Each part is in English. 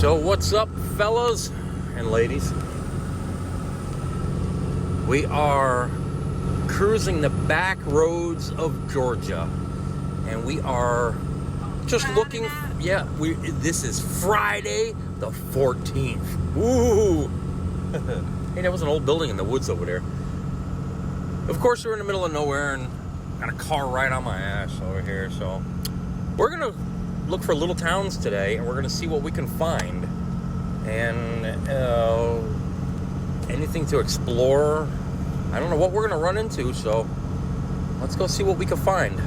So what's up, fellas and ladies? We are cruising the back roads of Georgia, and we are just looking. Yeah, this is Friday the 14th. Woo! Hey, there was an old building in the woods over there. Of course, we're in the middle of nowhere and got a car right on my ass over here. So we're gonna look for little towns today, and we're gonna see what we can find, and anything to explore. I don't know what we're gonna run into, so let's go see what we can find.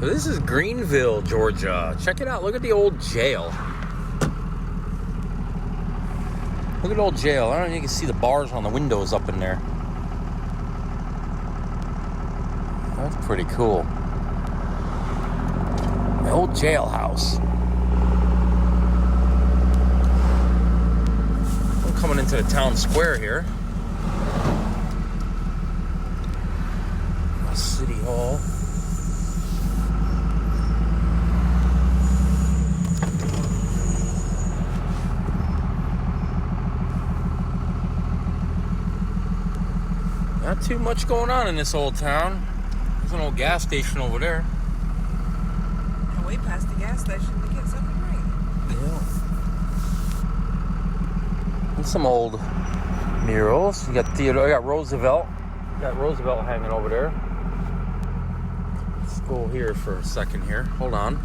So this is Greenville, Georgia. Check it out. Look at the old jail. Look at the old jail. I don't know if you can see the bars on the windows up in there. That's pretty cool. The old jailhouse. I'm coming into the town square here. City Hall. Not too much going on in this old town. There's an old gas station over there. And way past the gas station to get something right. Yeah. And some old murals. You got Theodore, you got Roosevelt. You got Roosevelt hanging over there. Let's go here for a second here. Hold on.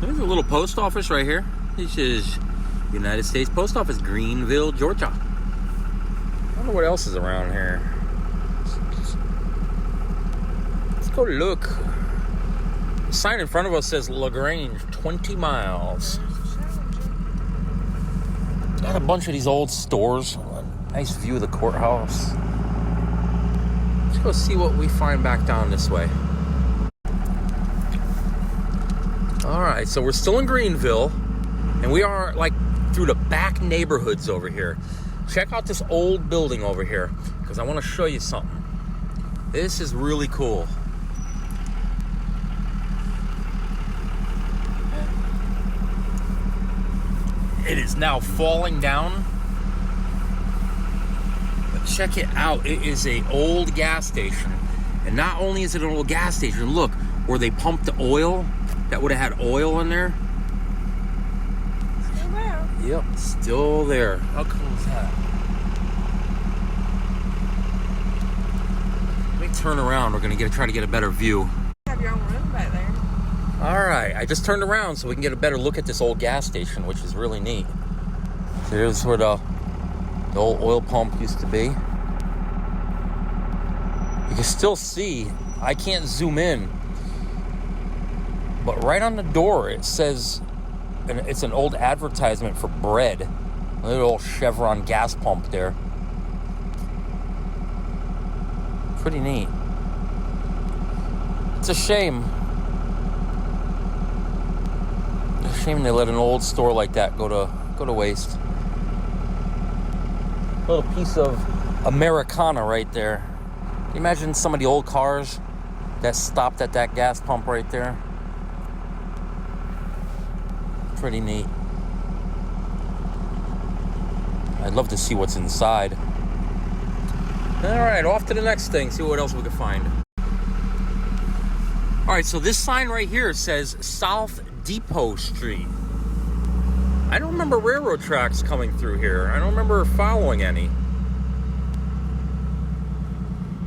There's a little post office right here. This is United States Post Office, Greenville, Georgia. I wonder what else is around here. Let's go look. The sign in front of us says LaGrange, 20 miles. Got a bunch of these old stores. Nice view of the courthouse. Let's go see what we find back down this way. Alright, so we're still in Greenville, and we are like through the back neighborhoods over here. Check out this old building over here, because I want to show you something. This is really cool. It is now falling down. But check it out. It is an old gas station. And not only is it an old gas station, look, where they pumped the oil, that would have had oil in there. Still there. Yep, still there. How cool is that? Let me turn around. We're gonna try to get a better view. You have your own room back there. All right, I just turned around so we can get a better look at this old gas station, which is really neat. So here's where the old oil pump used to be. You can still see. I can't zoom in, but right on the door it says, and it's an old advertisement for bread. A little old Chevron gas pump there. Pretty neat. It's a shame. It's a shame they let an old store like that go to waste. A little piece of Americana right there. Can you imagine some of the old cars that stopped at that gas pump right there? Pretty neat. I'd love to see what's inside. Alright, off to the next thing. See what else we can find. Alright, so this sign right here says South Depot Street. I don't remember railroad tracks coming through here. I don't remember following any.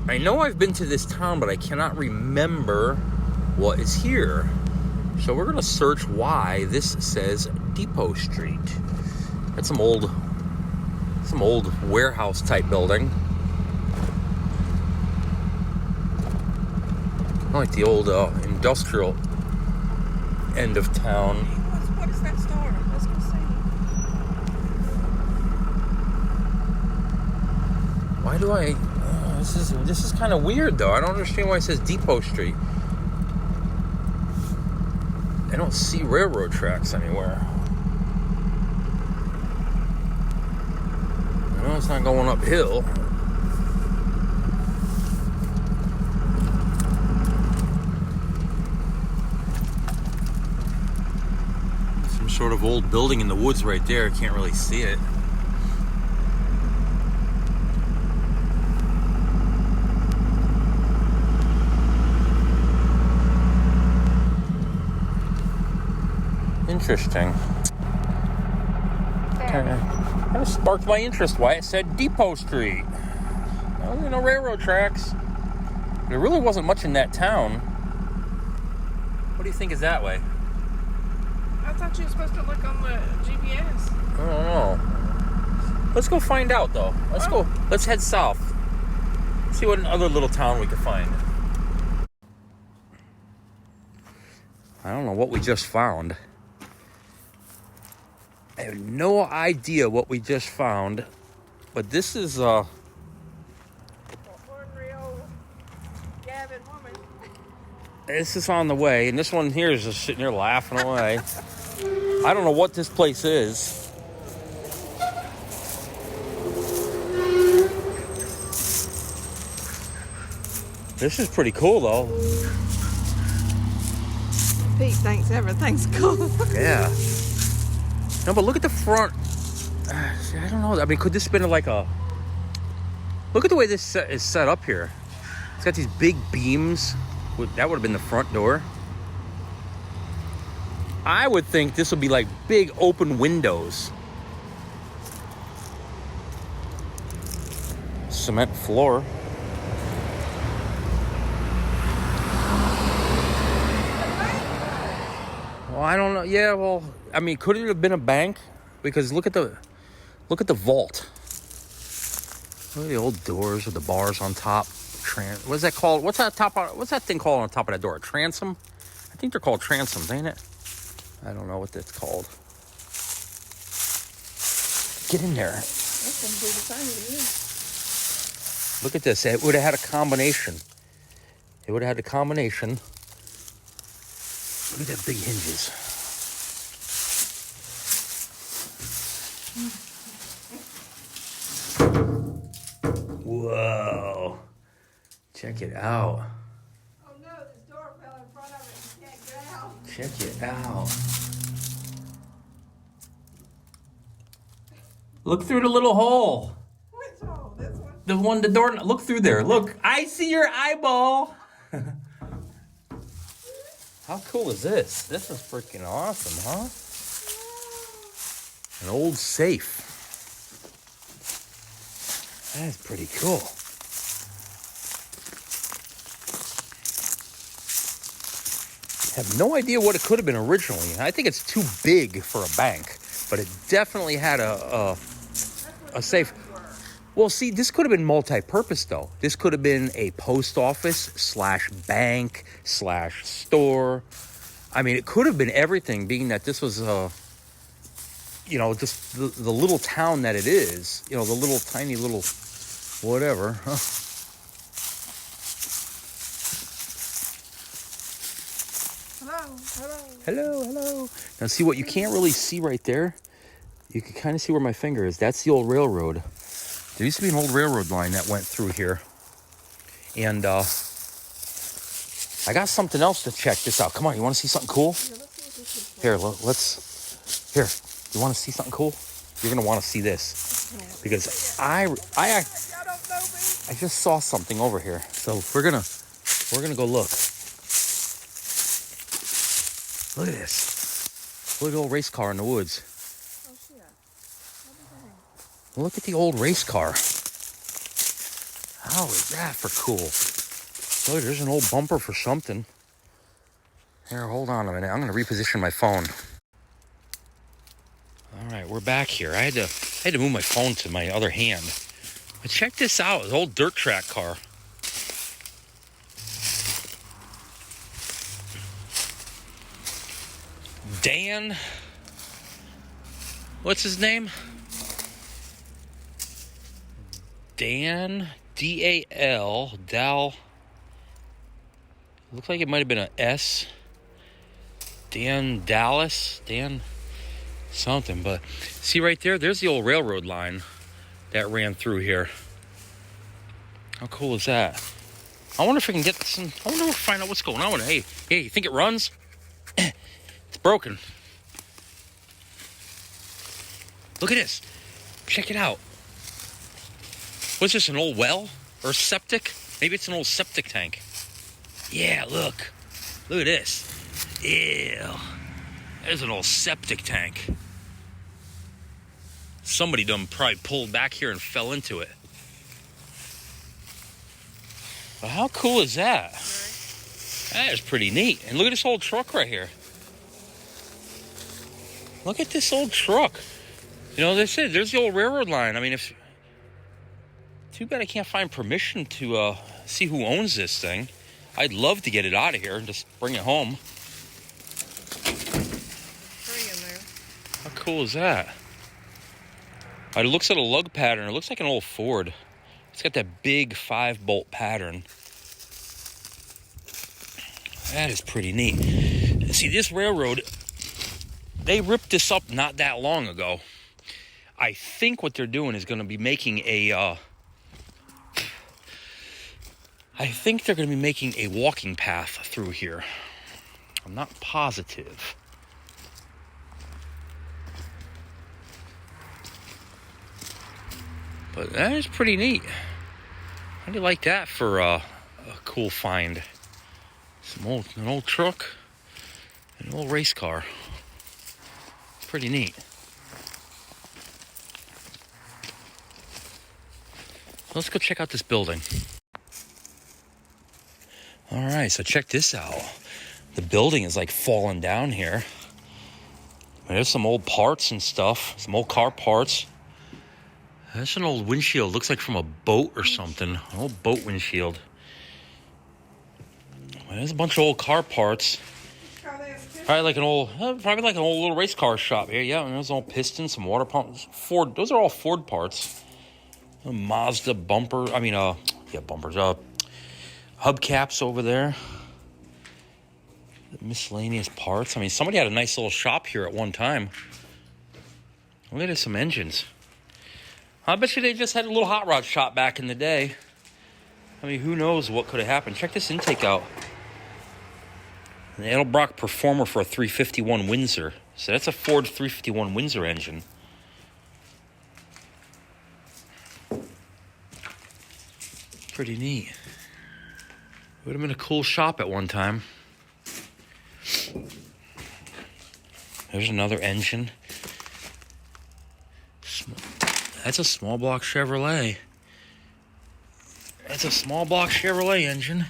I know I've been to this town, but I cannot remember what is here. So we're gonna search why this says Depot Street. That's some old warehouse type building. I like the old industrial end of town. What is that store? Let's go see. Why do I? This is kind of weird though. I don't understand why it says Depot Street. I don't see railroad tracks anywhere. I know it's not going uphill. sort of old building in the woods right there. Can't really see it. Interesting. Kind of sparked my interest why it said Depot Street. Well, you know, railroad tracks. There really wasn't much in that town. What do you think is that way? I thought you were supposed to look on the GPS. I don't know. Let's go find out, though. Let's go. Let's head south. See what other little town we can find. I don't know what we just found. I have no idea what we just found, but this is Ornery old Gavin woman. this is on the way, and this one here is just sitting here laughing away. I don't know what this place is. This is pretty cool, though. Pete thinks everything's cool. Yeah. No, but look at the front. I don't know. I mean, could this have been like a... Look at the way this is set up here. It's got these big beams. That would have been the front door. I would think this would be like big open windows. Cement floor. Well, I don't know. Yeah, well, I mean, could it have been a bank? Because look at the vault. Look at the old doors with the bars on top. What is that called? What's that thing called on top of that door? A transom? I think they're called transoms, ain't it? I don't know what that's called. Get in there. That's gonna be the same to you. Look at this. It would have had a combination. It would have had a combination. Look at that big hinges. Whoa. Check it out. Oh no, this door fell in front of it. You can't get out. Check it out. Look through the little hole. Which hole? This one? The door. Look through there. Look. I see your eyeball. How cool is this? This is freaking awesome, huh? An old safe. That is pretty cool. I have no idea what it could have been originally. I think it's too big for a bank, but it definitely had a safe. Well, see, this could have been multi-purpose, though. This could have been a post office / bank / store. I mean, it could have been everything, being that this was, just the little town that it is. You know, the little tiny little whatever. Huh? Hello. Now, see what you can't really see right there? You can kind of see where my finger is. That's the old railroad. There used to be an old railroad line that went through here. And I got something else to check this out. Come on, you want to see something cool? Here, let's... Here, you want to see something cool? You're going to want to see this. Because I just saw something over here. So we're gonna go look. Look at this. Look at the old race car in the woods. Oh shit. Look at the old race car. How is that for cool? Look, there's an old bumper for something. Here, hold on a minute. I'm going to reposition my phone. All right, we're back here. I had to move my phone to my other hand. But check this out. This old dirt track car. Dan. What's his name? Dan. D-A-L. Dal. Looks like it might have been an S. Dan Dallas. Dan something. But see right there? There's the old railroad line that ran through here. How cool is that? I wonder if I can get some... I wonder if find out what's going on with it. Hey, you think it runs? It's broken. Look at this. Check it out. What's this, an old well or septic? Maybe it's an old septic tank. Yeah, look. Look at this. Ew. There's an old septic tank. Somebody done probably pulled back here and fell into it. But how cool is that? That is pretty neat. And look at this old truck right here. Look at this old truck. You know, there's the old railroad line. I mean, too bad I can't find permission to see who owns this thing. I'd love to get it out of here and just bring it home. How cool is that? It looks at a lug pattern. It looks like an old Ford. It's got that big 5-bolt pattern. That is pretty neat. See, this railroad, they ripped this up not that long ago. I think what they're doing is going to be making a walking path through here. I'm not positive. But that is pretty neat. How do you like that for a cool find? An old truck, an old race car. Pretty neat. Let's go check out this building. All right, so check this out. The building is like falling down here. There's some old parts and stuff, some old car parts. That's an old windshield. Looks like from a boat or something. An old boat windshield. There's a bunch of old car parts. Probably like an old little race car shop here. Yeah, and there's an old piston, some water pumps. Ford. Those are all Ford parts. A Mazda bumper. Bumpers. Hubcaps over there. Miscellaneous parts. I mean, somebody had a nice little shop here at one time. Look at some engines. I bet you they just had a little hot rod shop back in the day. I mean, who knows what could have happened. Check this intake out. An Edelbrock Performer for a 351 Windsor. So that's a Ford 351 Windsor engine. Pretty neat. Would have been a cool shop at one time. There's another engine. That's a small block Chevrolet. That's a small block Chevrolet engine.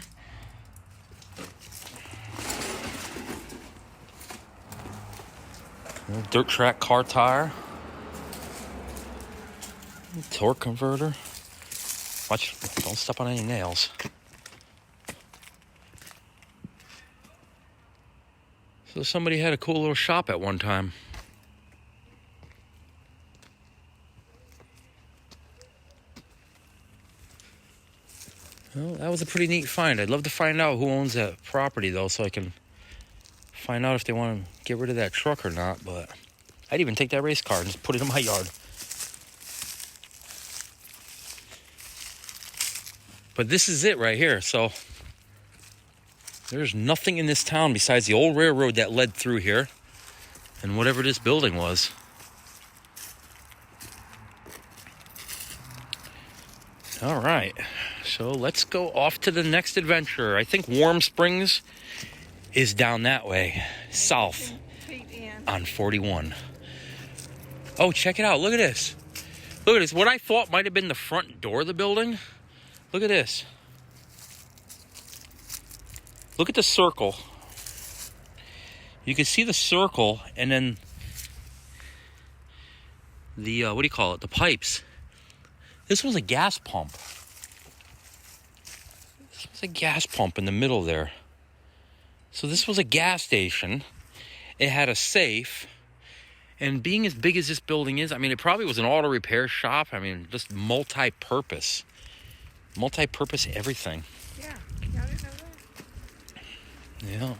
Dirt track car tire. Torque converter. Watch, don't step on any nails. So somebody had a cool little shop at one time. Well, that was a pretty neat find. I'd love to find out who owns that property, though, so I can find out if they want to get rid of that truck or not. But I'd even take that race car and just put it in my yard. But this is it right here. So there's nothing in this town besides the old railroad that led through here and whatever this building was. All right, so let's go off to the next adventure. I think Warm Springs is down that way, south on 41. Oh, check it out. Look at this. Look at this. What I thought might have been the front door of the building. Look at this. Look at the circle. You can see the circle and then the, what do you call it? The pipes. This was a gas pump. This was a gas pump in the middle there. So this was a gas station. It had a safe. And being as big as this building is, I mean, it probably was an auto repair shop. I mean, just multi-purpose. Multi-purpose everything. Yeah, I didn't know that.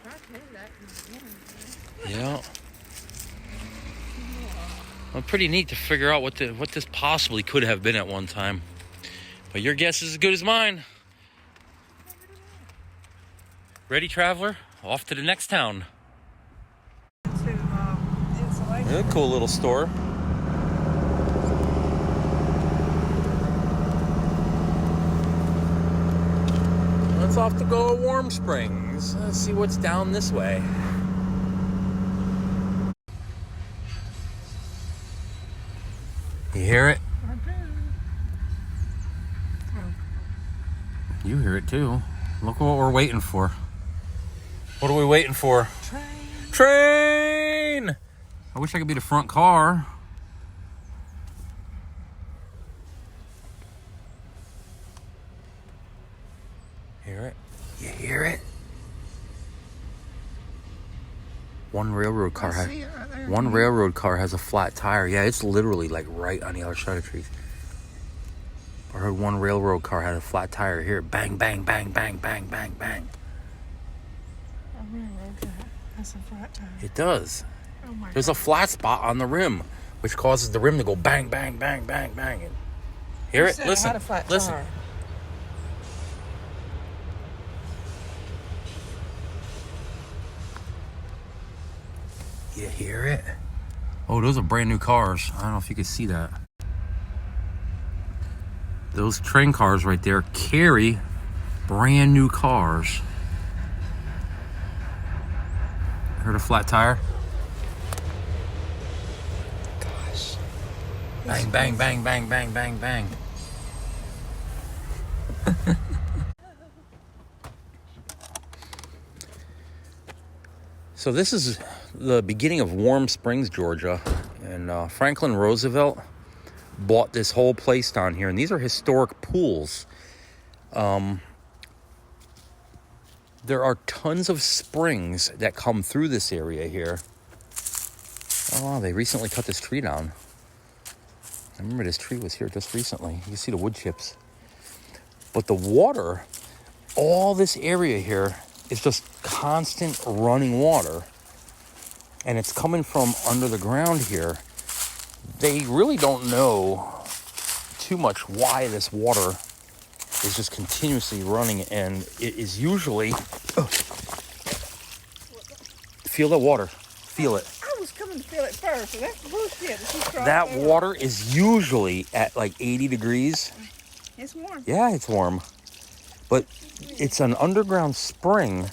Yeah. Yeah. Well, pretty neat to figure out what this possibly could have been at one time. But your guess is as good as mine. Ready, traveler? Off to the next town. To insulation. Yeah, cool little store. Let's off to go to Warm Springs. Let's see what's down this way. You hear it? I do. You hear it too. Look what we're waiting for. What are we waiting for? Train! I wish I could be the front car. Hear it? You hear it? One railroad car has a flat tire. Yeah, it's literally like right on the other side of the trees. I heard one railroad car had a flat tire. Here, bang, bang, bang, bang, bang, bang, bang. A railroad car has a flat tire. It does. Oh my There's God. a flat spot on the rim, which causes the rim to go bang, bang, bang, bang, bang. Hear it? Said Listen. had a flat Listen. tire. You hear it? Oh, those are brand new cars. I don't know if you can see that. Those train cars right there carry brand new cars. Heard a flat tire? Gosh. Bang, bang, bang, bang, bang, bang, bang. So this is the beginning of Warm Springs, Georgia. And Franklin Roosevelt bought this whole place down here. And these are historic pools. There are tons of springs that come through this area here. Oh, they recently cut this tree down. I remember this tree was here just recently. You can see the wood chips. But the water, all this area here is just constant running water. And it's coming from under the ground here. They really don't know too much why this water is just continuously running, and it is usually feel the water, feel it. I was coming to feel it first, so that's bullshit. That water is usually at like 80 degrees. It's warm. Yeah, it's warm, but it's an underground spring,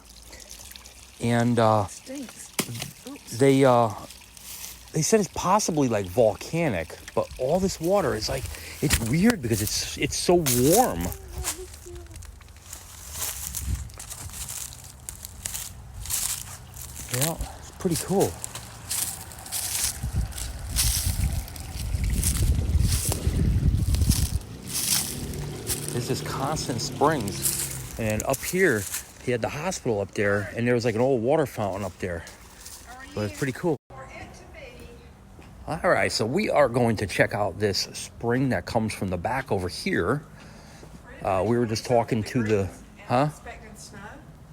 and Stinks. they said it's possibly like volcanic, but all this water is like, it's weird because it's so warm. Yeah, it's pretty cool. There's just constant springs. And up here, he had the hospital up there, and there was like an old water fountain up there. But it's pretty cool. All right, so we are going to check out this spring that comes from the back over here. We were just talking to the, Expecting snow.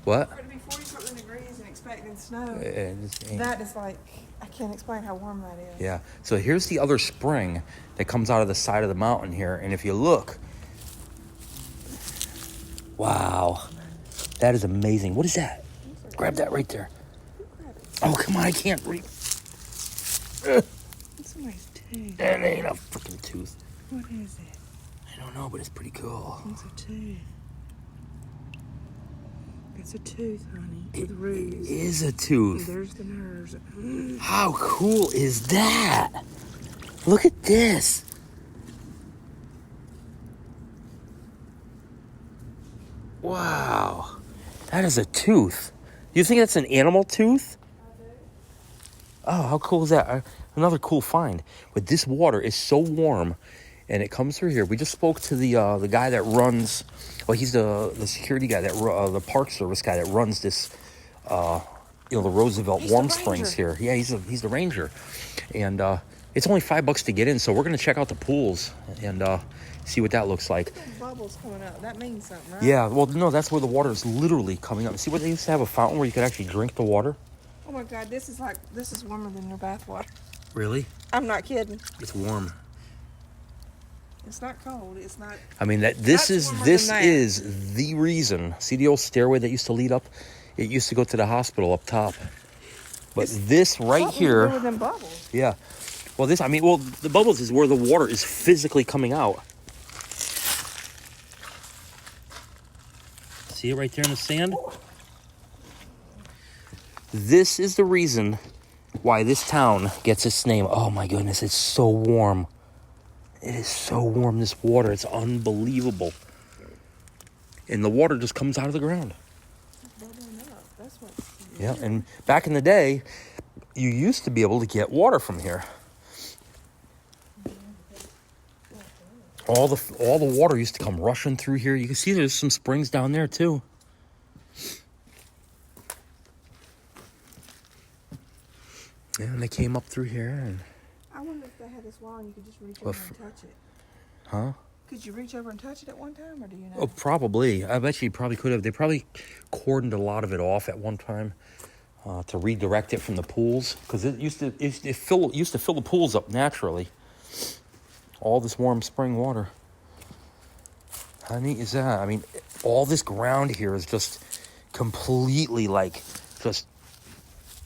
what? For it to be 40-something degrees and expecting snow. Yeah. That is like, I can't explain how warm that is. Yeah, so here's the other spring that comes out of the side of the mountain here. And if you look, wow, that is amazing. What is that? Grab that right there. Oh, come on, I can't read. It's somebody's tooth. That ain't a freaking tooth. What is it? I don't know, but it's pretty cool. It's a tooth. It's a tooth, honey. With roots. It is a And tooth. there's the nerves. How cool is that? Look at this. Wow. That is a tooth. Do you think that's an animal tooth? Oh, how cool is that? Another cool find. But this water is so warm, and it comes through here. We just spoke to the guy that runs. Well, he's the security guy that the Park Service guy that runs this. The Roosevelt He's Warm the Springs ranger. here. Yeah, he's the ranger, and it's only $5 to get in. So we're gonna check out the pools and see what that looks like. Bubbles coming up. That means something, right? Yeah, well, no, that's where the water is literally coming up. See what they used to have a fountain where you could actually drink the water. Oh my God, this is warmer than your bath water. Really? I'm not kidding. It's warm. It's not cold. It's not. I mean, this That's warmer is than that. the reason. See the old stairway that used to lead up? It used to go to the hospital up top. But this right Something to here, do with them bubbles. yeah. Well, the bubbles is where the water is physically coming out. See it right there in the sand? This is the reason why this town gets its name. Oh my goodness, it's so warm. It is so warm, this water. It's unbelievable. And the water just comes out of the ground. That's what. Yeah, and back in the day, you used to be able to get water from here. All the water used to come rushing through here. You can see there's some springs down there too. Yeah, and they came up through here and. I wonder if they had this wall and you could just reach over and touch it. Huh? Could you reach over and touch it at one time, or do you know? Oh, probably. I bet you probably could have. They probably cordoned a lot of it off at one time to redirect it from the pools, because it used to fill the pools up naturally. All this warm spring water. How neat is that? I mean, all this ground here is just completely like just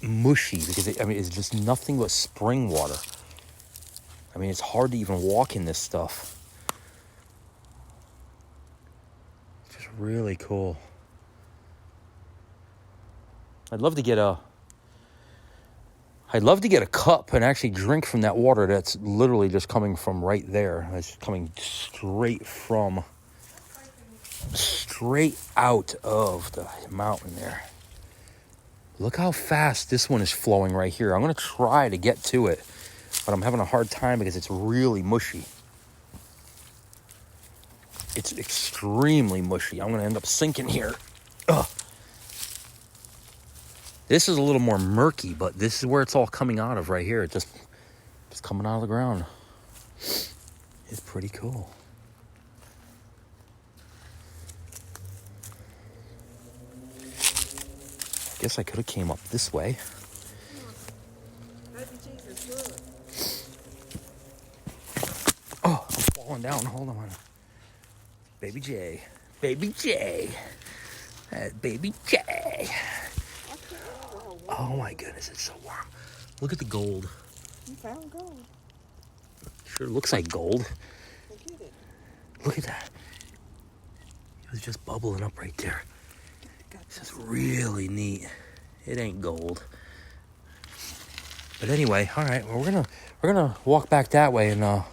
mushy, because it's just nothing but spring water. I mean, it's hard to even walk in this stuff. It's just really cool. I'd love to get a cup and actually drink from that water that's literally just coming from right there. It's coming straight out of the mountain there. Look how fast this one is flowing right here. I'm going to try to get to it, but I'm having a hard time because it's really mushy. It's extremely mushy. I'm going to end up sinking here. Ugh. This is a little more murky, but this is where it's all coming out of right here. It's just coming out of the ground. It's pretty cool. I guess I could have came up this way. Oh, I'm falling down. Hold on. Baby J. Baby J. Baby J. Oh my goodness, it's so warm. Look at the gold. You found gold. Sure looks like gold. Look at it. Look at that. It was just bubbling up right there. This is really neat. It ain't gold. But anyway, all right. Well, we're gonna walk back that way, and I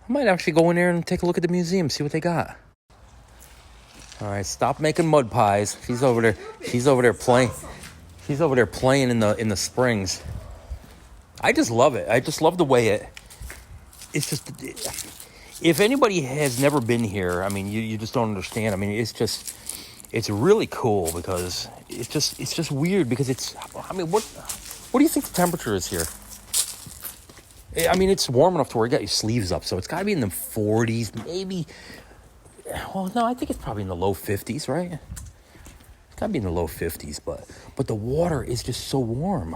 might actually go in there and take a look at the museum, see what they got. All right, stop making mud pies. She's over there playing. She's over there playing in the springs. I just love it. I just love the way it's just. If anybody has never been here, I mean, you just don't understand. I mean, it's really cool, because it's just weird, because I mean, what do you think the temperature is here? I mean, it's warm enough to where you got your sleeves up, so it's got to be in the 40s, maybe. Well, no, I think it's probably in the low 50s, right? It's got to be in the low 50s, but the water is just so warm.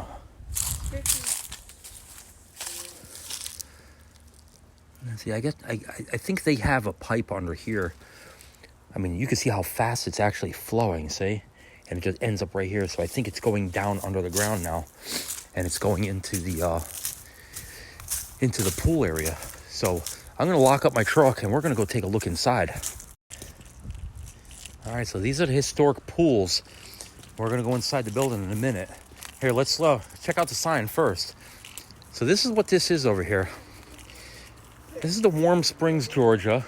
See, I think they have a pipe under here. I mean, you can see how fast it's actually flowing, see? And it just ends up right here. So I think it's going down under the ground now, and it's going into the pool area. So I'm going to lock up my truck, and we're going to go take a look inside. All right, so these are the historic pools. We're going to go inside the building in a minute. Here, let's check out the sign first. So this is what this is over here. This is the Warm Springs, Georgia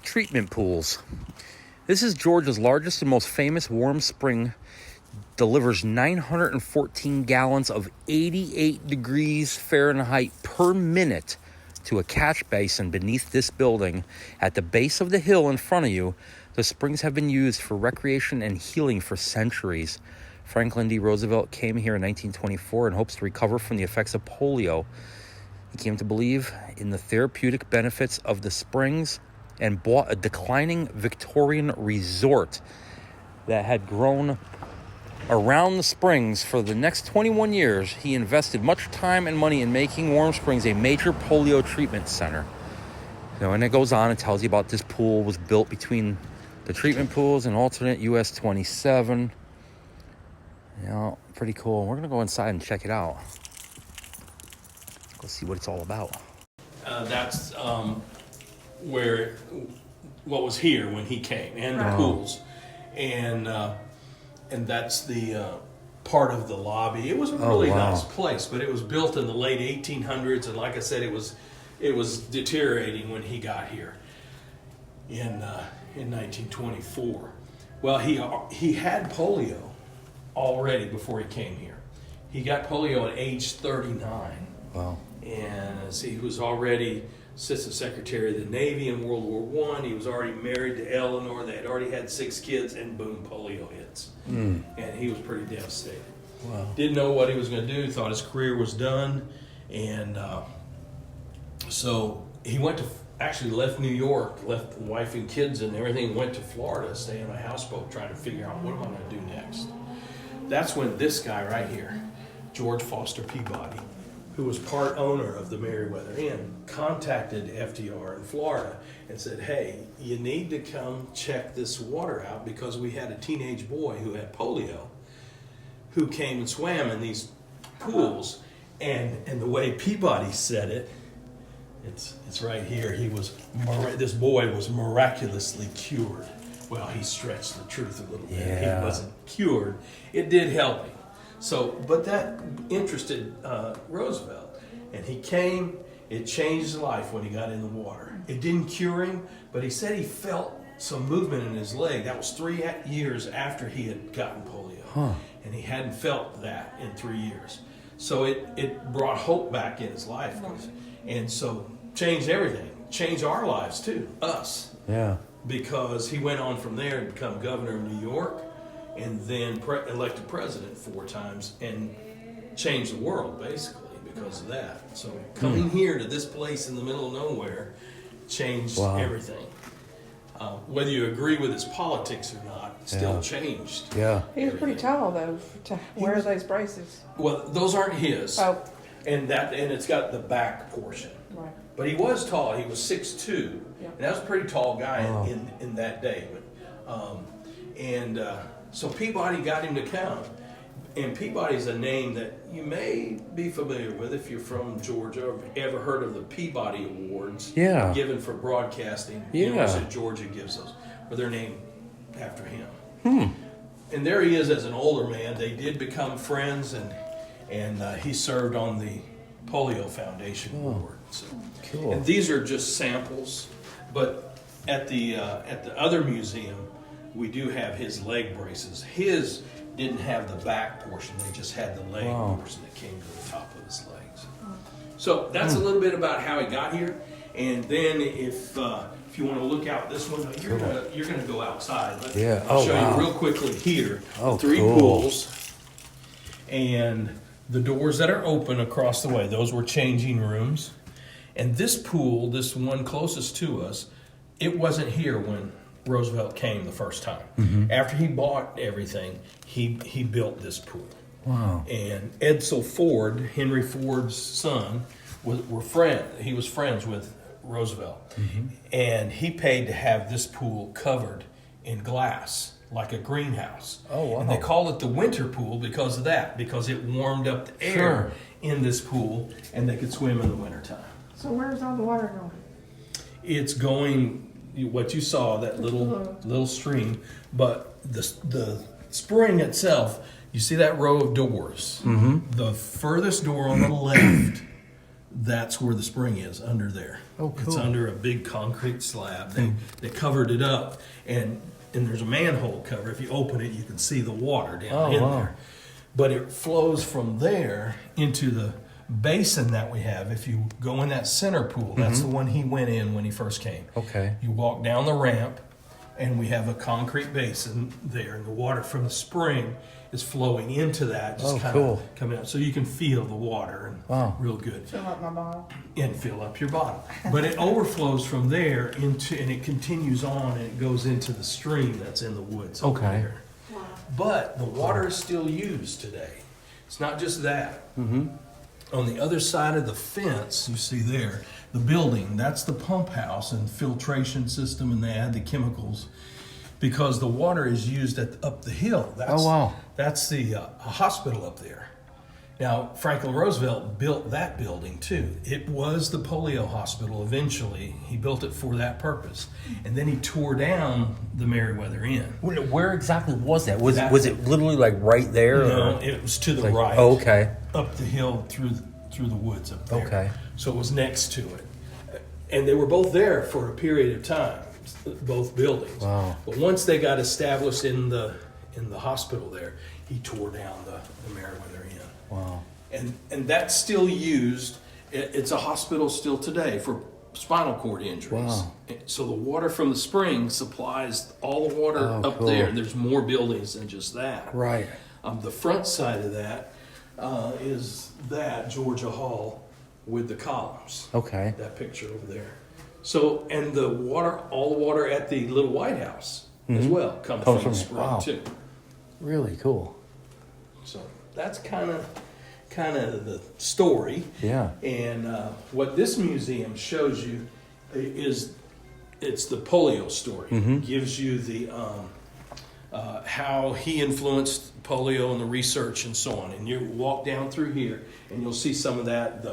treatment pools. This is Georgia's largest and most famous warm spring. Delivers 914 gallons of 88 degrees Fahrenheit per minute to a catch basin beneath this building. At the base of the hill in front of you, the springs have been used for recreation and healing for centuries. Franklin D. Roosevelt came here in 1924 in hopes to recover from the effects of polio. He came to believe in the therapeutic benefits of the springs and bought a declining Victorian resort that had grown around the springs. For the next 21 years, he invested much time and money in making Warm Springs a major polio treatment center. And it goes on and tells you about this pool was built between the treatment pools and alternate US 27. Pretty cool. We're going to go inside and check it out. Go see what it's all about. That's what was here when he came, and the pools. and that's the part of the lobby. It was a really nice place, but it was built in the late 1800s, and like I said, it was deteriorating when he got here in 1924. Well, he had polio already before he came here. He got polio at age 39. Wow. And he was already Assistant Secretary of the Navy in World War I. He was already married to Eleanor. They had already had 6 kids, and boom, polio hits. And he was pretty devastated. Wow. Didn't know what he was going to do. Thought his career was done. And so he actually left New York, left the wife and kids and everything, went to Florida, staying on a houseboat, trying to figure out what am I going to do next. That's when this guy right here, George Foster Peabody, who was part owner of the Meriwether Inn, contacted FDR in Florida and said, hey, you need to come check this water out because we had a teenage boy who had polio who came and swam in these pools. And the way Peabody said it, it's right here. This boy was miraculously cured. Well, he stretched the truth a little bit. Yeah. He wasn't cured. It did help him. So, but that interested Roosevelt, and he came. It changed his life when he got in the water. It didn't cure him, but he said he felt some movement in his leg. That was 3 years after he had gotten polio, and he hadn't felt that in 3 years. So it brought hope back in his life, and so changed everything. Changed our lives too, us. Yeah. Because he went on from there and become governor of New York, and then elected president 4 times and changed the world basically because of that. So coming here to this place in the middle of nowhere changed everything. Whether you agree with his politics or not, still changed. Yeah. He was pretty tall though to wear those braces. Well, those aren't his. Oh, And it's got the back portion. right. But he was tall. He was 6'2", Yeah. and that was a pretty tall guy in that day. But so Peabody got him to come, and Peabody's a name that you may be familiar with if you're from Georgia or ever heard of the Peabody Awards. Yeah. Given for broadcasting. Yeah. University of Georgia gives those, but they're named after him. And there he is as an older man. They did become friends, and he served on the Polio Foundation board. So, cool. And these are just samples, but at the other museum, we do have his leg braces. His didn't have the back portion; they just had the leg portion that came to the top of his legs. So that's a little bit about how he got here. And then if you want to look out this window, you're gonna go outside. I'll show you real quickly here. The 3 pools and the doors that are open across the way. Those were changing rooms. And this pool, this one closest to us, it wasn't here when Roosevelt came the first time. After he bought everything, he built this pool. Wow. And Edsel Ford, Henry Ford's son, he was friends with Roosevelt. And he paid to have this pool covered in glass, like a greenhouse. Oh, wow. And they call it the winter pool because of that, because it warmed up the air in this pool, and they could swim in the wintertime. So where's all the water going? It's going, what you saw, that little stream, but the spring itself, you see that row of doors. The furthest door on the left, that's where the spring is, under there. Oh, cool. It's under a big concrete slab. They covered it up, and there's a manhole cover. If you open it, you can see the water down in there. But it flows from there into the basin that we have. If you go in that center pool, that's the one he went in when he first came. Okay. You walk down the ramp, and we have a concrete basin there, and the water from the spring is flowing into that, just kind of coming out, so you can feel the water, and real good. Fill up my bottle. And fill up your bottle. But it overflows from there into, and it continues on, and it goes into the stream that's in the woods over there. Wow. But the water is still used today. It's not just that. On the other side of the fence, you see there, the building, that's the pump house and filtration system, and they add the chemicals because the water is used up the hill. That's the hospital up there. Now, Franklin Roosevelt built that building too. It was the polio hospital eventually. He built it for that purpose. And then he tore down the Meriwether Inn. Where exactly was that? Was it literally like right there? No, or? it was to the Like, right. oh, okay. Up the hill through the woods up there. Okay. So it was next to it. And they were both there for a period of time, both buildings. Wow. But once they got established in the hospital there, he tore down the Meriwether Inn. Wow. And that's still used. It's a hospital still today for spinal cord injuries. Wow. So the water from the spring supplies all the water up cool. there. There's more buildings than just that. Right. The front side of that is that Georgia Hall with the columns. Okay. That picture over there. So, and the water, all the water at the little White House as well comes from the spring wow. too. Really cool. So that's kind of the story. Yeah. And what this museum shows you is it's the polio story. It gives you the how he influenced polio and the research and so on. And you walk down through here and you'll see some of that.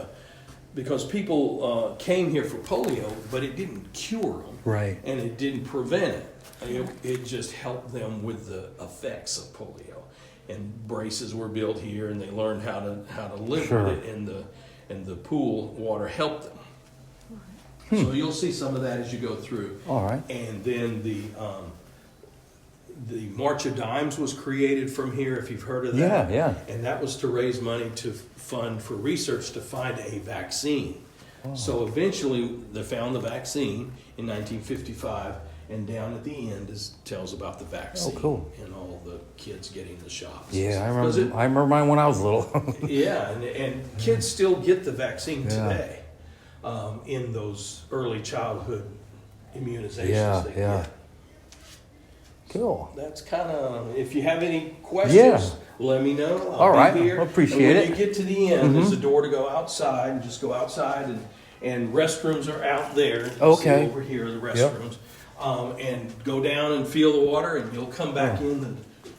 Because people came here for polio, but it didn't cure them. Right. And it didn't prevent it. It just helped them with the effects of polio. And braces were built here, and they learned how to live Sure. with it. And the pool water helped them. So you'll see some of that as you go through. All right. And then the March of Dimes was created from here, if you've heard of that. Yeah. And that was to raise money to fund for research to find a vaccine. Wow. So eventually they found the vaccine in 1955, and down at the end tells about the vaccine. Oh, cool. And all the kids getting the shots. Yeah, I I remember mine when I was little. Yeah, and kids still get the vaccine Yeah. today in those early childhood immunizations Yeah, they yeah. get. Cool. That's kind of, if you have any questions, let me know. I'll All right, be here. appreciate and it. when you get to the end, there's a door to go outside, and just go outside, and restrooms are out there. You see Okay. over here, the restrooms. And go down and feel the water, and you'll come back in the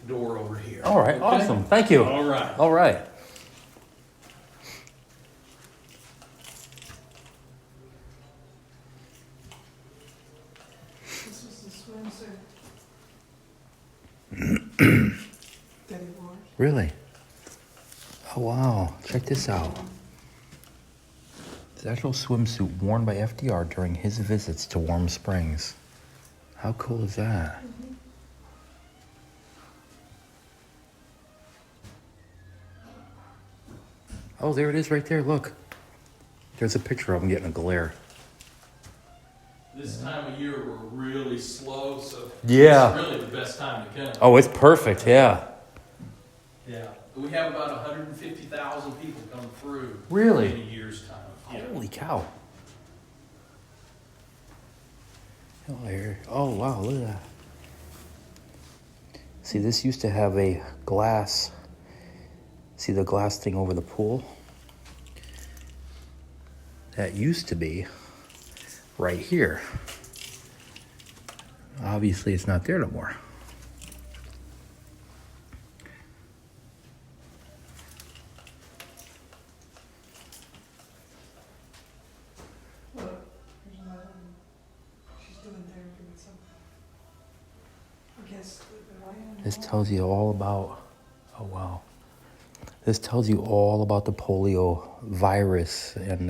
door over here. All right, Okay? awesome. Thank you. All right. All right. This was the swimsuit that he wore. Really? Oh, wow. Check this out. The actual swimsuit worn by FDR during his visits to Warm Springs. How cool is that? Oh, there it is right there. Look. There's a picture of him getting a glare. This time of year, we're really slow, so Yeah. it's really the best time to come. Oh, it's perfect. Yeah. Yeah. We have about 150,000 people come through Really? in a year's time. Yeah. Holy cow. Oh, here. Oh, wow. Look at that. See, this used to have a glass. See the glass thing over the pool? That used to be right here. Obviously, it's not there no more. Look, there's another one. She's doing therapy with some. I guess the lion. This tells you all about, oh wow. This tells you all about the polio virus and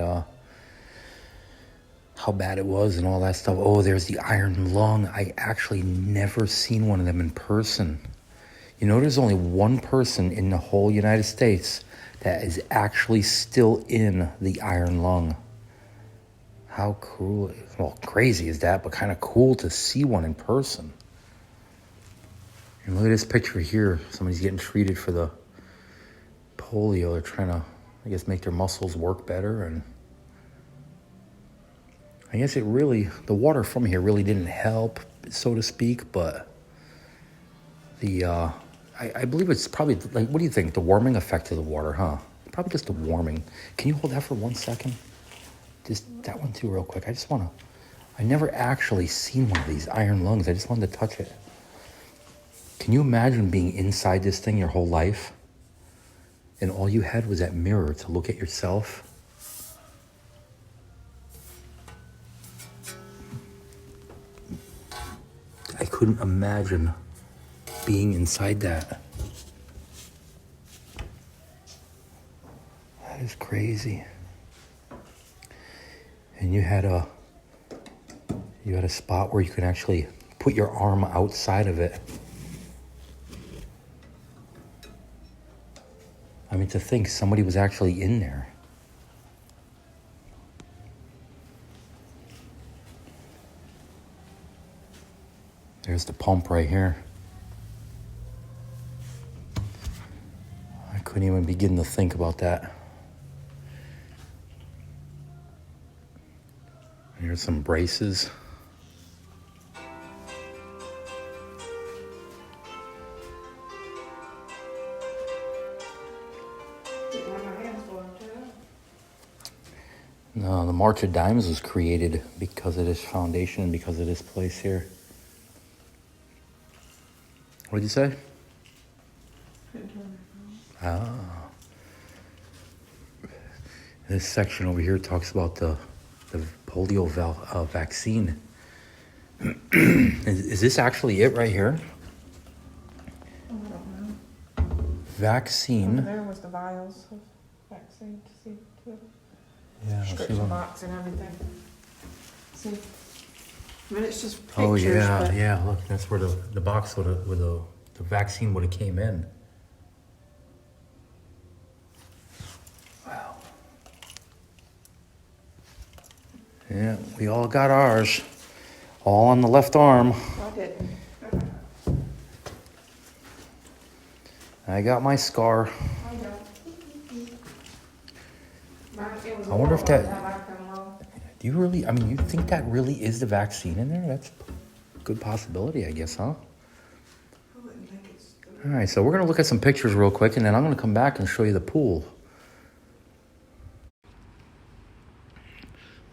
how bad it was and all that stuff. Oh, there's the iron lung. I actually never seen one of them in person. You know, there's only one person in the whole United States that is actually still in the iron lung. How cool, well, crazy is that, but kind of cool to see one in person. And look at this picture here. Somebody's getting treated for the polio. They're trying to, I guess, make their muscles work better. And I guess it really, the water from here really didn't help, so to speak. But the, I believe it's probably, like, what do you think? The warming effect of the water, huh? Probably just the warming. Can you hold that for 1 second? Just that one too real quick. I just want to, I never actually seen one of these iron lungs. I just wanted to touch it. Can you imagine being inside this thing your whole life? and all you had was that mirror to look at yourself. I couldn't imagine being inside that. That is crazy. And you had a spot where you could actually put your arm outside of it. I mean, to think somebody was actually in there. There's the pump right here. I couldn't even begin to think about that. Here's some braces. No, the March of Dimes was created because of this foundation and because of this place here. What did you say? Ah. This section over here talks about the polio vaccine. Is this actually it right here? I don't know. Vaccine. There was the vials of vaccine to see the Yeah. prescription box and everything. See, I mean, it's just pictures. Oh yeah, but yeah. Look, that's where the box with the vaccine would have came in. Wow. Yeah, we all got ours. All on the left arm. I didn't. I got my scar. I don't. I wonder if that. Do you really? I mean, you think that really is the vaccine in there? That's a good possibility, I guess, huh? All right, so we're gonna look at some pictures real quick, and then I'm gonna come back and show you the pool.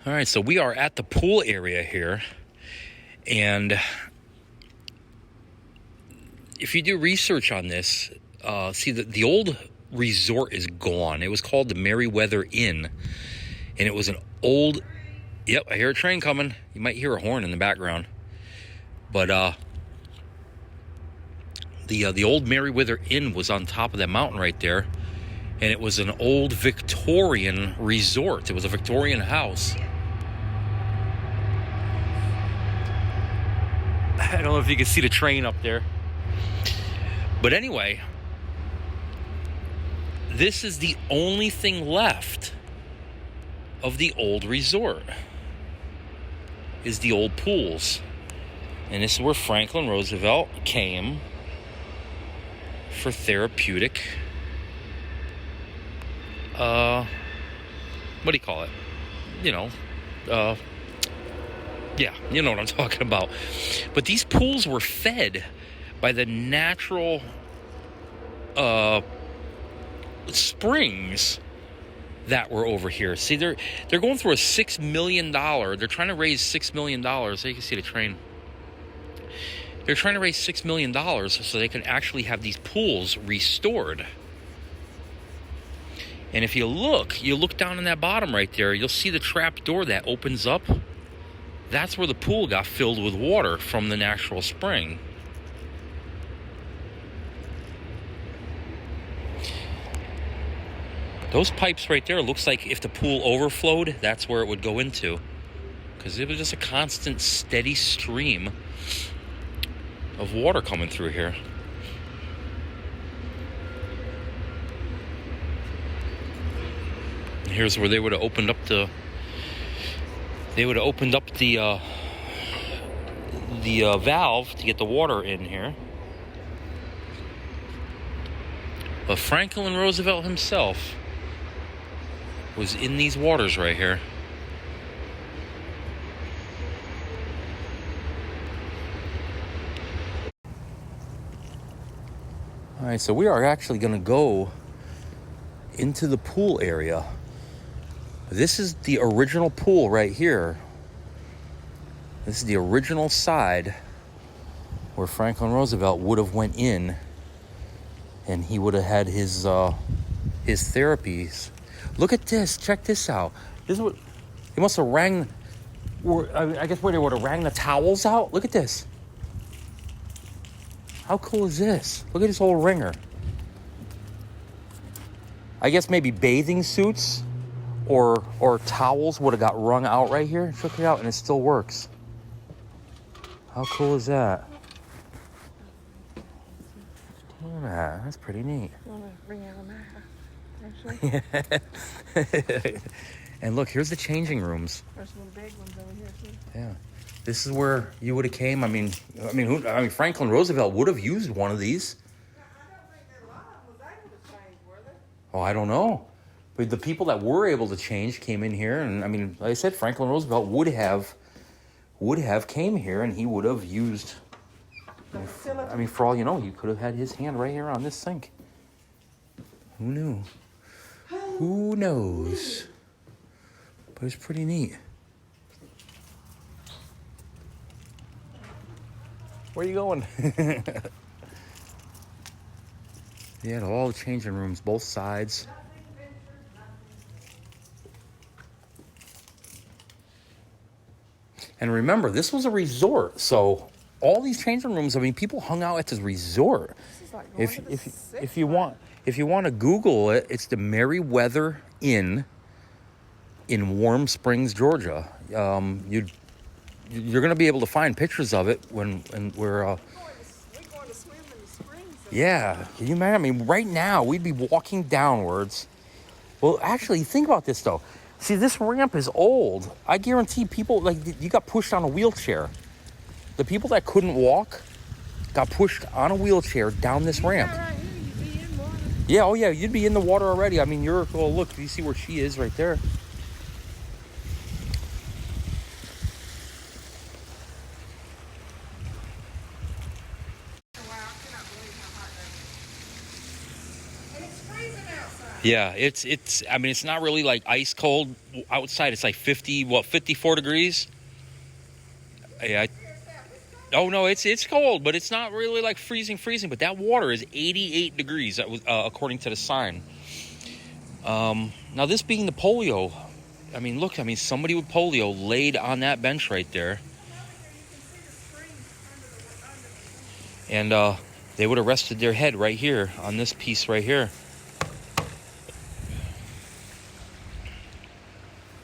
All right, so we are at the pool area here, and if you do research on this, see the old resort is gone. It was called the Merriweather Inn, and it was an old. Yep, I hear a train coming. You might hear a horn in the background, but the old Merriweather Inn was on top of that mountain right there, and it was an old Victorian resort. It was a Victorian house. I don't know if you can see the train up there. But anyway, this is the only thing left of the old resort, is the old pools. And this is where Franklin Roosevelt came for therapeutic, what do you call it? Yeah, you know what I'm talking about. But these pools were fed by the natural springs that were over here. See, they're going through a $6 million. They're trying to raise $6 million. So you can see the train. They're trying to raise $6 million so they can actually have these pools restored. And if you look down in that bottom right there, you'll see the trap door that opens up. That's where the pool got filled with water from the natural spring. Those pipes right there, looks like if the pool overflowed, that's where it would go into. Because it was just a constant, steady stream of water coming through here. And here's where they would have opened up the valve to get the water in here. But Franklin Roosevelt himself was in these waters right here. All right, so we are actually going to go into the pool area. This is the original pool right here. This is the original side where Franklin Roosevelt would have went in, and he would have had his his therapies. Look at this. Check this out. This is what they must have rang. I guess where they would have rang the towels out. Look at this. How cool is this? Look at this whole ringer. I guess maybe bathing suits or towels would have got wrung out right here. Check it out, and it still works. How cool is that? Look at that. That's pretty neat. You want to bring out a map, actually? And look, here's the changing rooms. There's some big ones over here, too. Yeah. This is where you would have came. I mean, Franklin Roosevelt would have used one of these. I don't think a lot of them was able to change, were they? Oh, I don't know. But the people that were able to change came in here, and I mean, like I said, Franklin Roosevelt would have came here, and he would have used. I mean, for all you know, he could have had his hand right here on this sink. Who knew? Who knows? But it's pretty neat. Where are you going? Yeah, all the changing rooms, both sides. And remember, this was a resort, so all these changing rooms. I mean, people hung out at this resort. This is like going to the If you want to Google it, it's the Merriweather Inn in Warm Springs, Georgia. You're going to be able to find pictures of it when we're. We're going to swim in the springs. Yeah, can you imagine? I mean, right now we'd be walking downwards. Well, actually, think about this though. See, this ramp is old. I guarantee people, like, you got pushed on a wheelchair. The people that couldn't walk got pushed on a wheelchair down this ramp. Yeah, right here, you'd be in water. Yeah, oh yeah, you'd be in the water already. I mean, well, look, you see where she is right there. Wow, I cannot believe how hot that is. And it's freezing outside. Yeah, it's. I mean, it's not really like ice cold outside. It's like 54 degrees. Yeah. Oh no, it's cold, but it's not really like freezing. But that water is 88 degrees. That was according to the sign. Now this being the polio, I mean, look. I mean, somebody with polio laid on that bench right there, and they would have rested their head right here on this piece right here.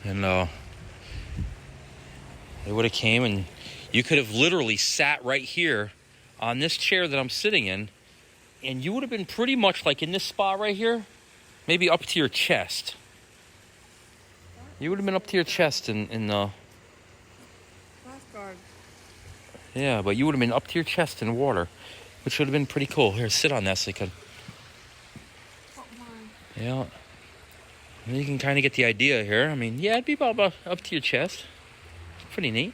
And they would have came, and you could have literally sat right here on this chair that I'm sitting in, and you would have been pretty much like in this spot right here, maybe up to your chest. You would have been up to your chest in the... Lifeguard. Yeah, but you would have been up to your chest in water, which would have been pretty cool. Here, sit on that so you can... Yeah. You can kind of get the idea here. I mean, yeah, it'd be about up to your chest. Pretty neat.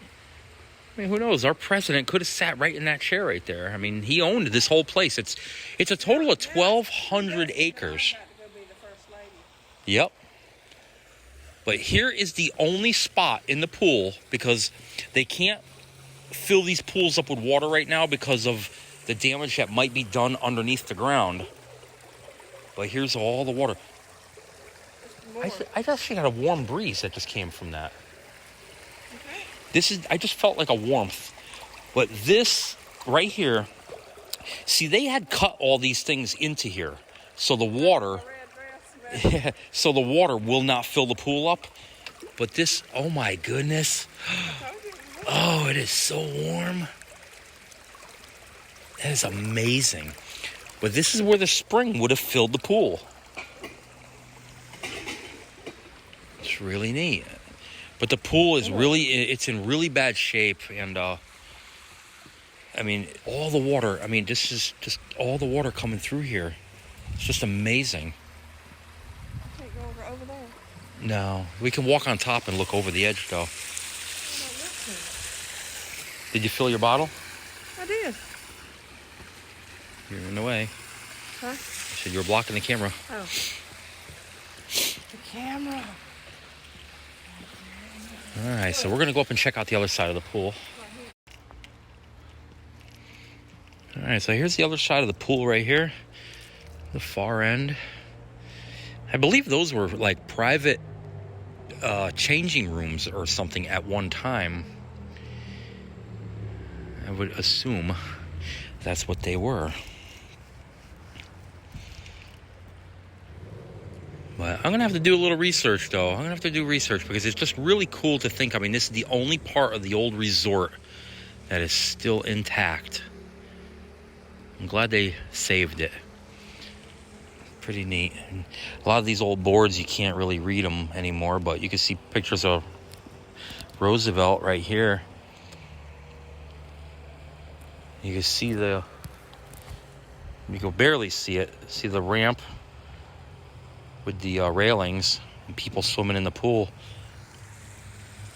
I mean, who knows? Our president could have sat right in that chair right there. I mean, he owned this whole place. It's a total of 1,200 acres. Yep. But here is the only spot in the pool, because they can't fill these pools up with water right now because of the damage that might be done underneath the ground. But here's all the water. I actually got a warm breeze that just came from that. I just felt like a warmth. But this right here, see, they had cut all these things into here. So the water, will not fill the pool up. But this, oh my goodness. Oh, it is so warm. That is amazing. But this is where the spring would have filled the pool. It's really neat. But the pool is it's in really bad shape, and I mean, all the water, I mean, this is just all the water coming through here. It's just amazing. Can't go over there. No, we can walk on top and look over the edge, though. Did you fill your bottle? I did. You're in the way. Huh? I said you were blocking the camera. Oh. The camera. All right, so we're going to go up and check out the other side of the pool. All right, so here's the other side of the pool right here, the far end. I believe those were like private changing rooms or something at one time. I would assume that's what they were. But I'm going to have to do a little research, though. I'm going to have to do research because it's just really cool to think. I mean, this is the only part of the old resort that is still intact. I'm glad they saved it. Pretty neat. And a lot of these old boards, you can't really read them anymore, but you can see pictures of Roosevelt right here. You can see you can barely see it. See the ramp with the railings and people swimming in the pool.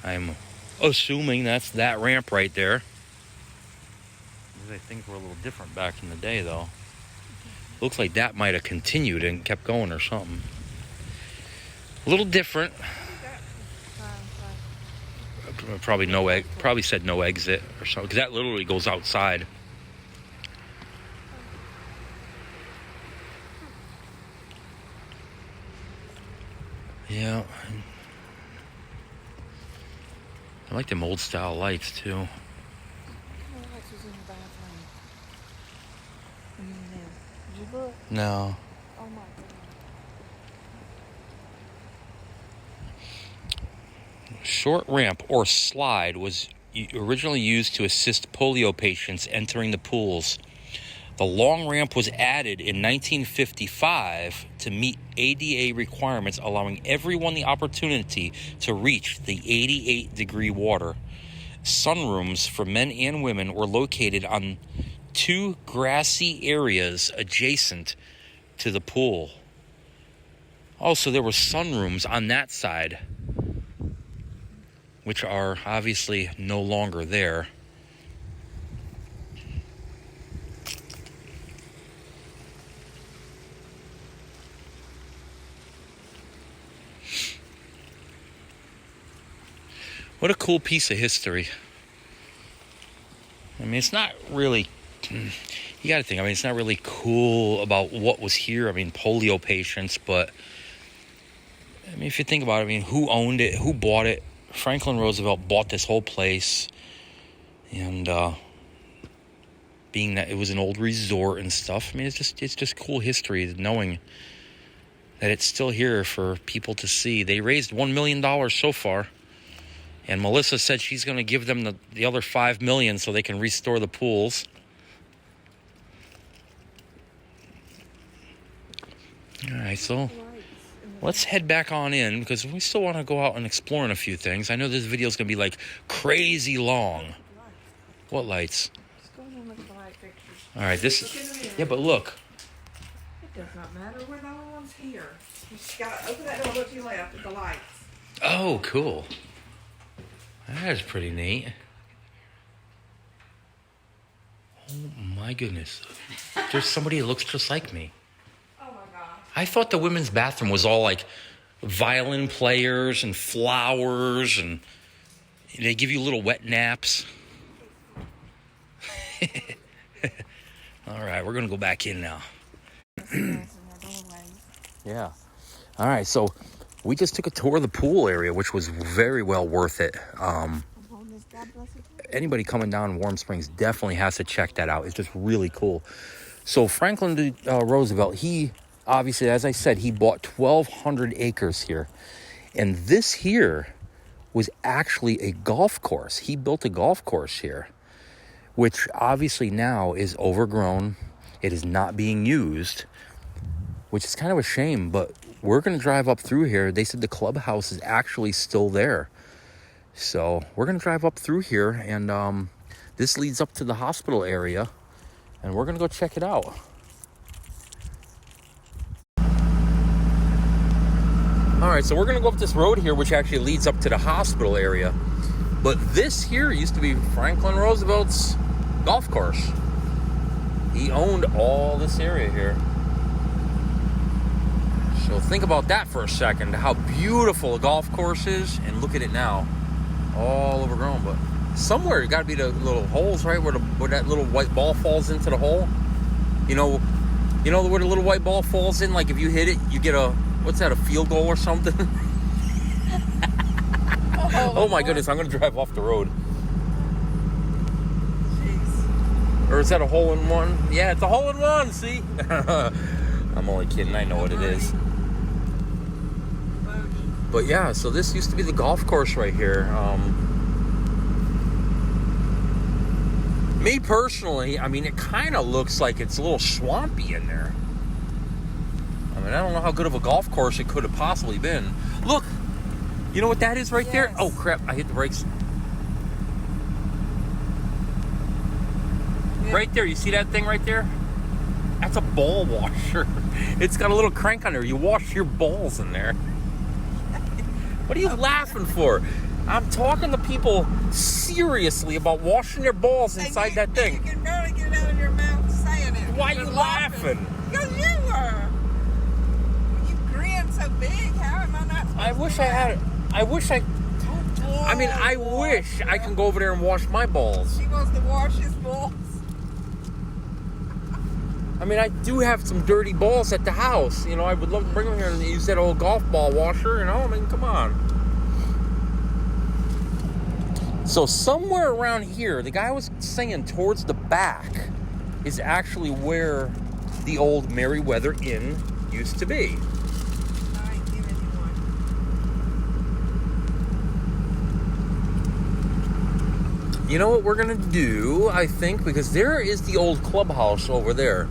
I'm assuming that's that ramp right there. I think we're a little different back in the day, though. Looks like that might have continued and kept going or something. A little different. Probably probably said no exit or something, because that literally goes outside. Yeah. I like them old style lights too. No. Oh my God. Short ramp or slide was originally used to assist polio patients entering the pools. The long ramp was added in 1955 to meet ADA requirements, allowing everyone the opportunity to reach the 88-degree water. Sunrooms for men and women were located on 2 grassy areas adjacent to the pool. Also, there were sunrooms on that side, which are obviously no longer there. What a cool piece of history. I mean, it's not really, you gotta think, I mean, it's not really cool about what was here. I mean, polio patients, but, I mean, if you think about it, I mean, who owned it? Who bought it? Franklin Roosevelt bought this whole place. And, being that it was an old resort and stuff, I mean, it's just cool history, knowing that it's still here for people to see. They raised $1 million so far. And Melissa said she's going to give them the other $5 million so they can restore the pools. All right, so let's head back on in because we still want to go out and explore in a few things. I know this video is going to be like crazy long. What lights? Just go and look at the light fixtures. All right, this Look in the is, mirror. yeah, but look. It does not matter. We're the only ones here. You just gotta open that door, look to your left at the lights. Oh, cool. That is pretty neat. Oh my goodness. There's somebody that looks just like me. Oh my God. I thought the women's bathroom was all like violin players and flowers and they give you little wet naps. All right, we're going to go back in now. Yeah. All right, so we just took a tour of the pool area, which was very well worth it. Anybody coming down in Warm Springs definitely has to check that out. It's just really cool. So Franklin Roosevelt, he obviously, as I said, he bought 1,200 acres here. And this here was actually a golf course. He built a golf course here, which obviously now is overgrown. It is not being used, which is kind of a shame, but we're going to drive up through here. They said the clubhouse is actually still there. So we're going to drive up through here, and this leads up to the hospital area, and we're going to go check it out. All right, so we're going to go up this road here, which actually leads up to the hospital area. But this here used to be Franklin Roosevelt's golf course. He owned all this area here. So think about that for a second, how beautiful a golf course is, and look at it now, all overgrown. But somewhere you got to be the little holes, right, where that little white ball falls into the hole. You know where the little white ball falls in. Like if you hit it, you get a What's that, a field goal or something? Oh my goodness, I'm going to drive off the road. Jeez. Or is that a hole-in-one? Yeah, it's a hole-in-one, see? I'm only kidding, I know what it is. But yeah, so this used to be the golf course right here. Me personally, I mean, it kind of looks like it's a little swampy in there. I mean, I don't know how good of a golf course it could have possibly been. Look, you know what that is right there? Oh crap, I hit the brakes. Yeah. Right there, you see that thing right there? That's a ball washer. It's got a little crank on there. You wash your balls in there. What are you laughing for? I'm talking to people seriously about washing their balls inside that thing. You can barely get it out of your mouth saying it. Why are you laughing? Because you were. You grin so big. How am I not supposed I wish to I had it. I wish I... Oh, I mean, I wish I can go over there and wash my balls. He wants to wash his balls. I mean, I do have some dirty balls at the house. You know, I would love to bring them here and use that old golf ball washer, you know? I mean, come on. So somewhere around here, the guy was saying towards the back is actually where the old Merriweather Inn used to be. I ain't giving you one. You know what we're going to do, I think, because there is the old clubhouse over there.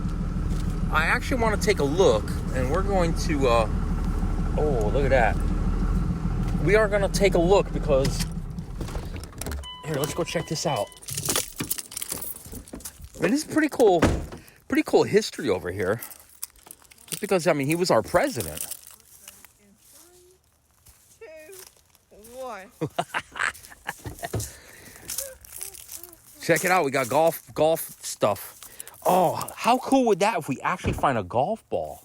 I actually want to take a look, and we're going to, oh, look at that. We are going to take a look because, here, let's go check this out. I mean, this is pretty cool history over here. Just because, I mean, he was our president. In 3, 2, 1. Check it out, we got golf stuff. Oh, how cool would that if we actually find a golf ball?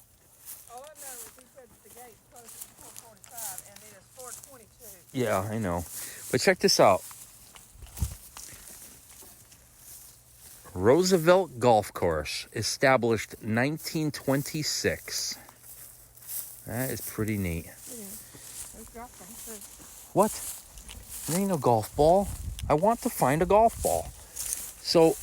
All I know is he said that the gate's closed at 4:45 and it is 4:22. Yeah, I know. But check this out. Roosevelt Golf Course, established 1926. That is pretty neat. There's golf balls too. What? There ain't no golf ball. I want to find a golf ball. So,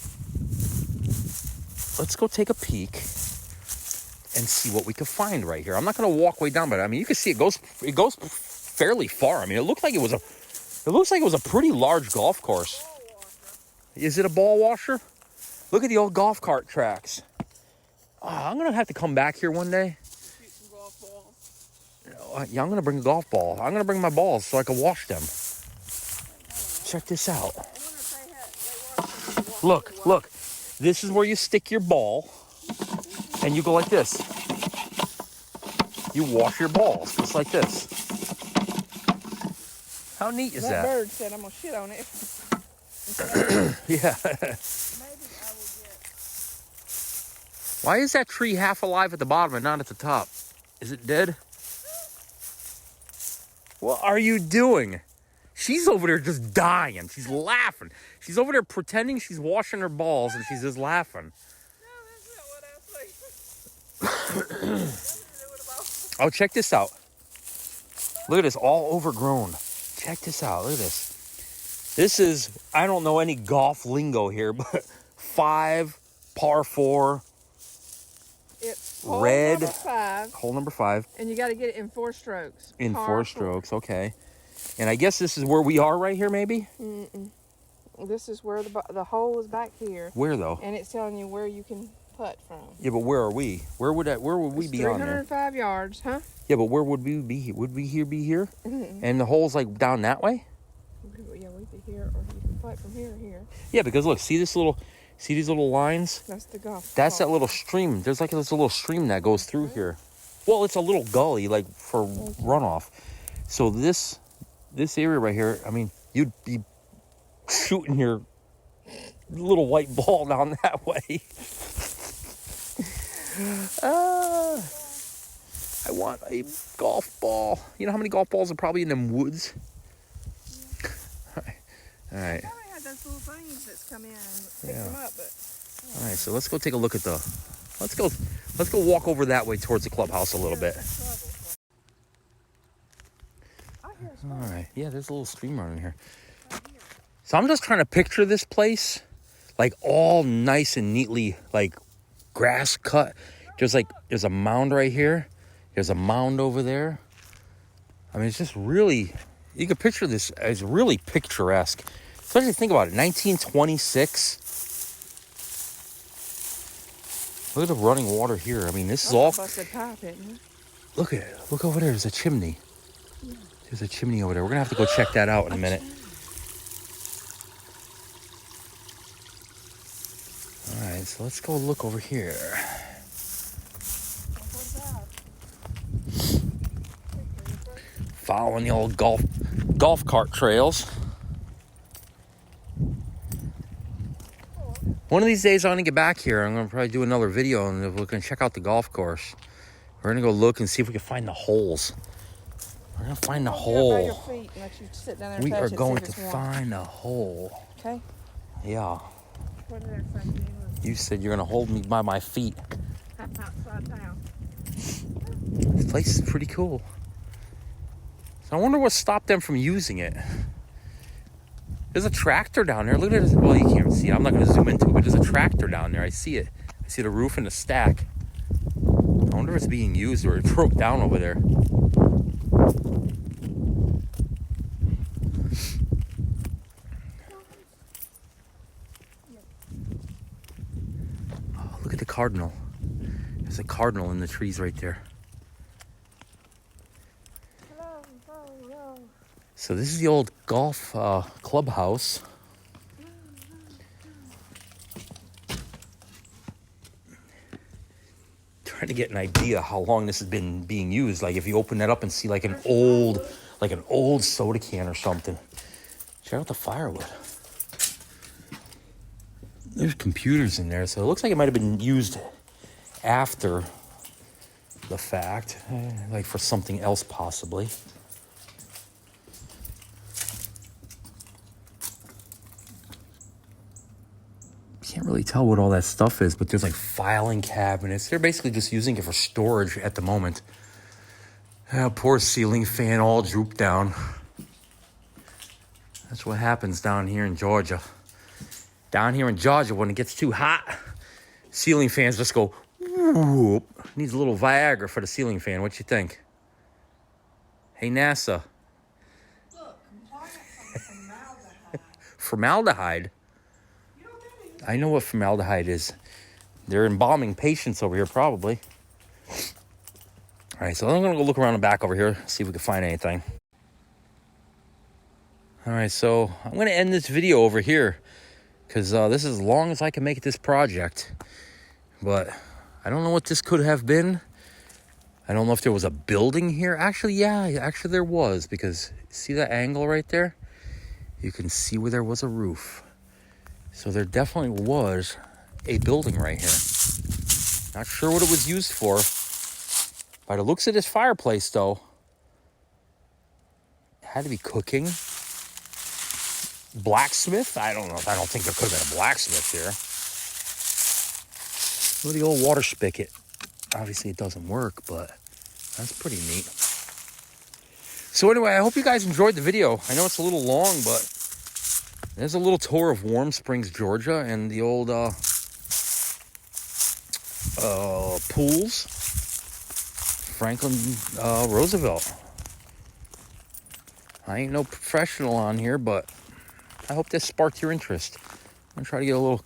let's go take a peek and see what we can find right here. I'm not going to walk way down, but I mean, you can see it goes fairly far. I mean, it looks like it was a pretty large golf course. Is it a ball washer? Look at the old golf cart tracks. Oh, I'm going to have to come back here one day. Shoot some golf balls. Yeah, I'm going to bring a golf ball. I'm going to bring my balls so I can wash them. Check this out. Look. This is where you stick your ball, and you go like this. You wash your balls just like this. How neat is that? That bird said I'm going to shit on it. Yeah. Maybe I will get... Why is that tree half alive at the bottom and not at the top? Is it dead? What are you doing? She's over there just dying. She's laughing. She's over there pretending she's washing her balls and she's just laughing. No, that's not what I was Oh, check this out. Look at this, all overgrown. Check this out. Look at this. This is, I don't know any golf lingo here, but 5, par 4. It's hole red. number 5. Hole number 5. And you got to get it in 4 strokes. In Par 4 strokes, okay. And I guess this is where we are right here, maybe? Mm-mm. This is where the hole is back here. Where, though? And it's telling you where you can putt from. Yeah, but where are we? Where would we be on there? 305 yards, huh? Yeah, but where would we be? Would we be here? Mm-mm. And the hole's like down that way? Yeah, we'd be here, or you can putt from here to here. Yeah, because look, see these little lines? That's the golf. That's that little stream. There's like this little stream that goes through here. Well, it's a little gully, like for runoff. So this area right here, I mean, you'd be shooting your little white ball down that way. I want a golf ball. You know how many golf balls are probably in them woods? Yeah. All right. I had those little things that's come in and picked them up, but. All right, so let's go take a look at let's go walk over that way towards the clubhouse a little bit. All right. Yeah, there's a little stream running here. So I'm just trying to picture this place, like all nice and neatly, like grass cut. There's a mound right here. There's a mound over there. I mean, it's just really, you can picture this as really picturesque. Especially think about it, 1926. Look at the running water here. I mean, this is all. Busted pipe, isn't it? Look at it. Look over there. There's a chimney. There's a chimney over there. We're gonna have to go check that out in a minute. All right, so let's go look over here. Following the old golf cart trails. One of these days I'm gonna get back here. I'm gonna probably do another video and we're gonna check out the golf course. We're gonna go look and see if we can find the holes. We're gonna find the hole. We are going to find a hole. Okay. Yeah. What did I say? You said you're gonna hold me by my feet. Upside down. This place is pretty cool. So I wonder what stopped them from using it. There's a tractor down there. Look at it. Well, you can't see it. I'm not going to zoom into it, but there's a tractor down there. I see it. I see the roof and the stack. I wonder if it's being used or it broke down over there. Oh, look at the cardinal. There's a cardinal in the trees right there. So this is the old golf clubhouse. Trying to get an idea how long this has been being used. Like if you open that up and see like an old soda can or something. Check out the firewood. There's computers in there, so it looks like it might have been used after the fact, like for something else possibly. Can't really tell what all that stuff is, but there's like filing cabinets. They're basically just using it for storage at the moment. Poor ceiling fan all drooped down. That's what happens down here in Georgia. Down here in Georgia, when it gets too hot, ceiling fans just go whoop. Needs a little Viagra for the ceiling fan. What you think? Hey, NASA. Look, formaldehyde. Formaldehyde? I know what formaldehyde is. They're embalming patients over here, probably. All right, so I'm going to go look around the back over here, see if we can find anything. All right, so I'm going to end this video over here because this is as long as I can make this project. But I don't know what this could have been. I don't know if there was a building here. Actually, yeah, actually there was, because see that angle right there? You can see where there was a roof. So there definitely was a building right here. Not sure what it was used for. By the looks of this fireplace, though, it had to be cooking. Blacksmith? I don't know. I don't think there could have been a blacksmith here. Look at the old water spigot. Obviously, it doesn't work, but that's pretty neat. So anyway, I hope you guys enjoyed the video. I know it's a little long, but there's a little tour of Warm Springs, Georgia, and the old pools. Franklin Roosevelt. I ain't no professional on here, but I hope this sparked your interest. I'm gonna try to get a little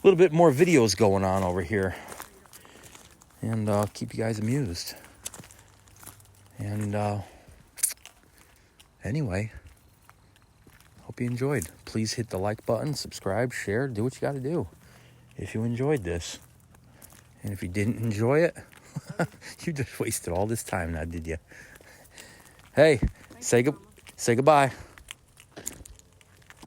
bit more videos going on over here, and keep you guys amused. And anyway. Hope you enjoyed. Please hit the like button, subscribe, share, do what you got to do if you enjoyed this. And if you didn't enjoy it, you just wasted all this time now, did you? Hey, say goodbye.